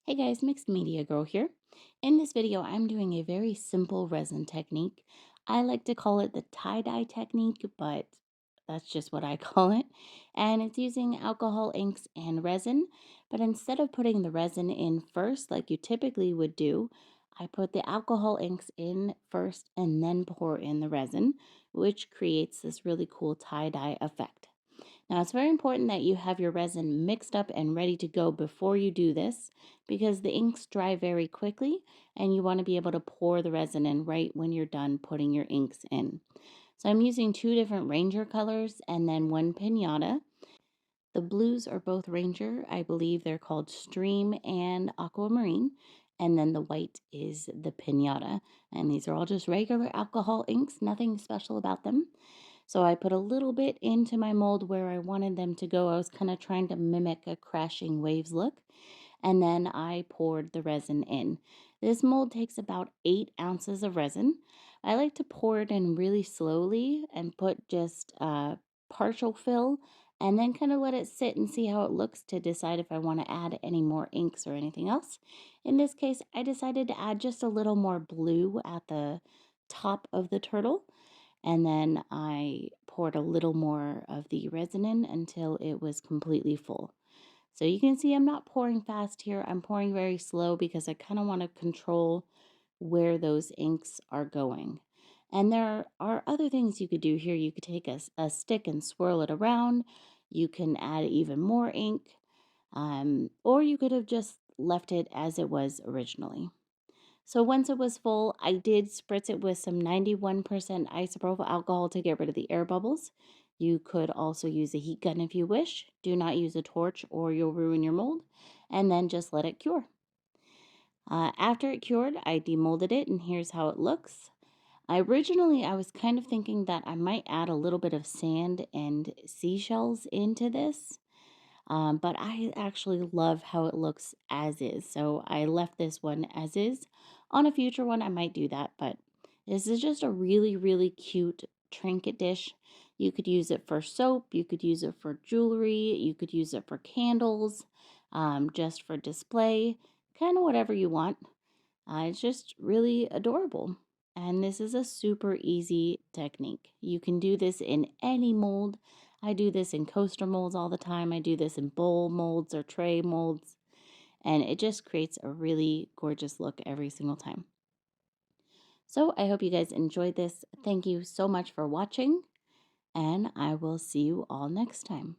Hey guys, Mixed Media Girl here. In this video, I'm doing a very simple resin technique. I like to call it the tie-dye technique, but that's just what I call it. And it's using alcohol inks and resin. But instead of putting the resin in first, like you typically would do, I put the alcohol inks in first and then pour in the resin, which creates this really cool tie-dye effect. Now, it's very important that you have your resin mixed up and ready to go before you do this because the inks dry very quickly and you want to be able to pour the resin in right when you're done putting your inks in. So I'm using two different Ranger colors and then one Pinata. The blues are both Ranger. I believe they're called Stream and Aquamarine. And then the white is the Pinata. And these are all just regular alcohol inks, nothing special about them. So I put a little bit into my mold where I wanted them to go. I was kind of trying to mimic a crashing waves look. And then I poured the resin in. This mold takes about 8 ounces of resin. I like to pour it in really slowly and put just partial fill and then kind of let it sit and see how it looks to decide if I want to add any more inks or anything else. In this case, I decided to add just a little more blue at the top of the turtle. And then I poured a little more of the resin in until it was completely full. So you can see I'm not pouring fast here. I'm pouring very slow because I kind of want to control where those inks are going. And there are other things you could do here. You could take a stick and swirl it around. You can add even more ink. Or you could have just left it as it was originally. So once it was full, I did spritz it with some 91% isopropyl alcohol to get rid of the air bubbles. You could also use a heat gun if you wish. Do not use a torch or you'll ruin your mold. And then just let it cure. After it cured, I demolded it and here's how it looks. I was kind of thinking that I might add a little bit of sand and seashells into this. But I actually love how it looks as is. So I left this one as is. On a future one, I might do that, but this is just a really, really cute trinket dish. You could use it for soap, you could use it for jewelry, you could use it for candles, just for display, kind of whatever you want. It's just really adorable. And this is a super easy technique. You can do this in any mold. I do this in coaster molds all the time. I do this in bowl molds or tray molds. And it just creates a really gorgeous look every single time. So I hope you guys enjoyed this. Thank you so much for watching. And I will see you all next time.